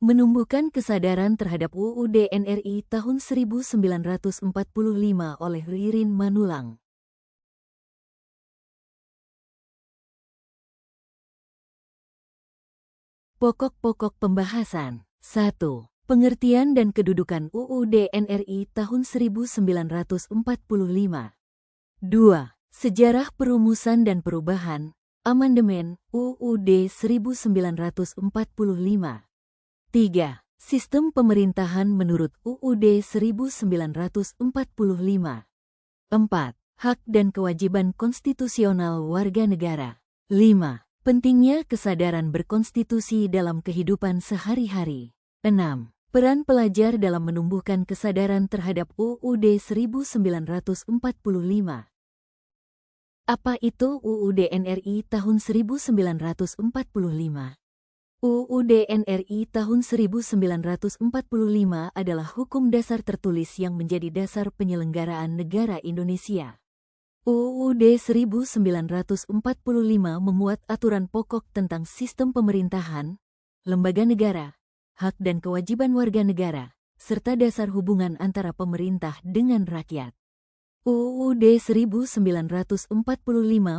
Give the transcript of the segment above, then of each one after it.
Menumbuhkan kesadaran terhadap UUD NRI tahun 1945 oleh Ririn Manulang. Pokok-pokok pembahasan. 1. Pengertian dan kedudukan UUD NRI tahun 1945. 2. Sejarah perumusan dan perubahan, amandemen, UUD 1945. 3. Sistem pemerintahan menurut UUD 1945. 4. Hak dan kewajiban konstitusional warga negara. 5. Pentingnya kesadaran berkonstitusi dalam kehidupan sehari-hari. 6. Peran pelajar dalam menumbuhkan kesadaran terhadap UUD 1945. Apa itu UUD NRI tahun 1945? UUD NRI tahun 1945 adalah hukum dasar tertulis yang menjadi dasar penyelenggaraan negara Indonesia. UUD 1945 memuat aturan pokok tentang sistem pemerintahan, lembaga negara, hak dan kewajiban warga negara, serta dasar hubungan antara pemerintah dengan rakyat. UUD 1945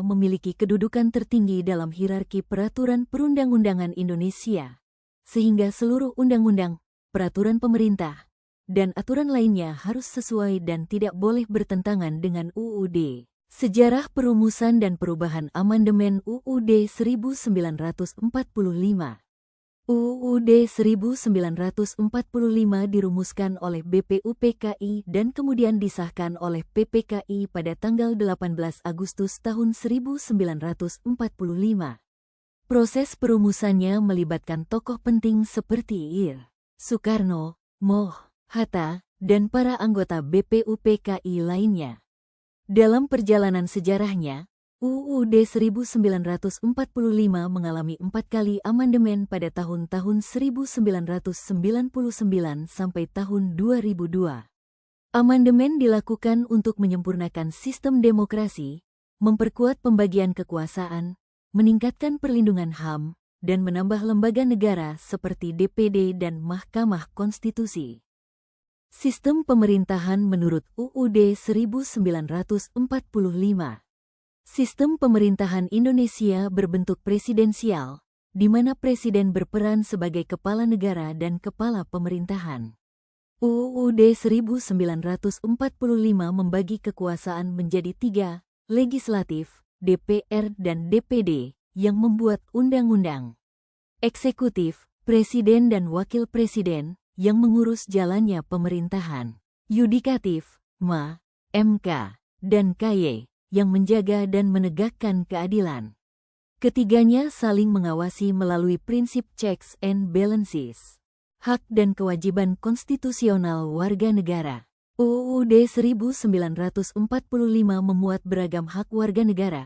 memiliki kedudukan tertinggi dalam hierarki peraturan perundang-undangan Indonesia, sehingga seluruh undang-undang, peraturan pemerintah, dan aturan lainnya harus sesuai dan tidak boleh bertentangan dengan UUD. Sejarah perumusan dan perubahan amandemen UUD 1945. UUD 1945 dirumuskan oleh BPUPKI dan kemudian disahkan oleh PPKI pada tanggal 18 Agustus tahun 1945. Proses perumusannya melibatkan tokoh penting seperti Ir. Soekarno, Moh, Hatta, dan para anggota BPUPKI lainnya. Dalam perjalanan sejarahnya, UUD 1945 mengalami 4 kali amandemen pada tahun-tahun 1999 sampai tahun 2002. Amandemen dilakukan untuk menyempurnakan sistem demokrasi, memperkuat pembagian kekuasaan, meningkatkan perlindungan HAM, dan menambah lembaga negara seperti DPD dan Mahkamah Konstitusi. Sistem pemerintahan menurut UUD 1945. Sistem pemerintahan Indonesia berbentuk presidensial, di mana presiden berperan sebagai kepala negara dan kepala pemerintahan. UUD 1945 membagi kekuasaan menjadi 3, legislatif, DPR dan DPD, yang membuat undang-undang. Eksekutif, presiden dan wakil presiden, yang mengurus jalannya pemerintahan. Yudikatif, MK, dan KY, yang menjaga dan menegakkan keadilan. Ketiganya saling mengawasi melalui prinsip checks and balances. Hak dan kewajiban konstitusional warga negara. UUD 1945 memuat beragam hak warga negara,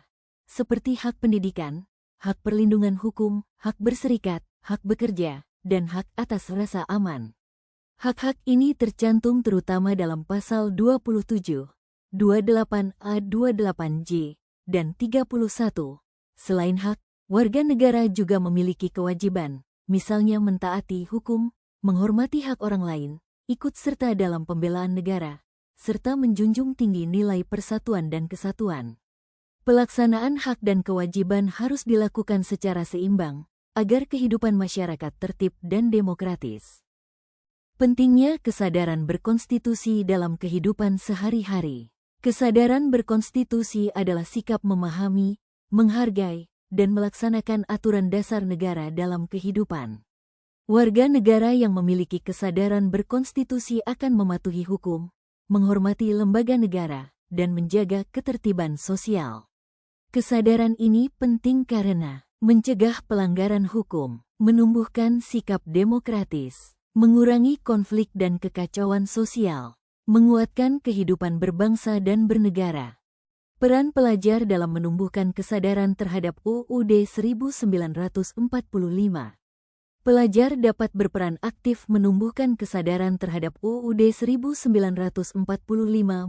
seperti hak pendidikan, hak perlindungan hukum, hak berserikat, hak bekerja, dan hak atas rasa aman. Hak-hak ini tercantum terutama dalam pasal 27, 28A, 28J, dan 31. Selain hak, warga negara juga memiliki kewajiban, misalnya mentaati hukum, menghormati hak orang lain, ikut serta dalam pembelaan negara, serta menjunjung tinggi nilai persatuan dan kesatuan. Pelaksanaan hak dan kewajiban harus dilakukan secara seimbang, agar kehidupan masyarakat tertib dan demokratis. Pentingnya kesadaran berkonstitusi dalam kehidupan sehari-hari. Kesadaran berkonstitusi adalah sikap memahami, menghargai, dan melaksanakan aturan dasar negara dalam kehidupan. Warga negara yang memiliki kesadaran berkonstitusi akan mematuhi hukum, menghormati lembaga negara, dan menjaga ketertiban sosial. Kesadaran ini penting karena mencegah pelanggaran hukum, menumbuhkan sikap demokratis, mengurangi konflik dan kekacauan sosial, menguatkan kehidupan berbangsa dan bernegara. Peran pelajar dalam menumbuhkan kesadaran terhadap UUD 1945. Pelajar dapat berperan aktif menumbuhkan kesadaran terhadap UUD 1945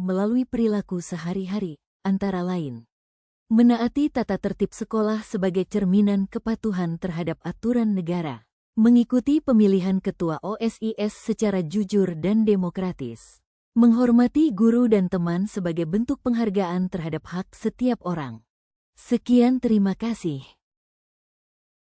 melalui perilaku sehari-hari, antara lain menaati tata tertib sekolah sebagai cerminan kepatuhan terhadap aturan negara, Mengikuti pemilihan ketua OSIS secara jujur dan demokratis. Menghormati guru dan teman sebagai bentuk penghargaan terhadap hak setiap orang. Sekian, terima kasih.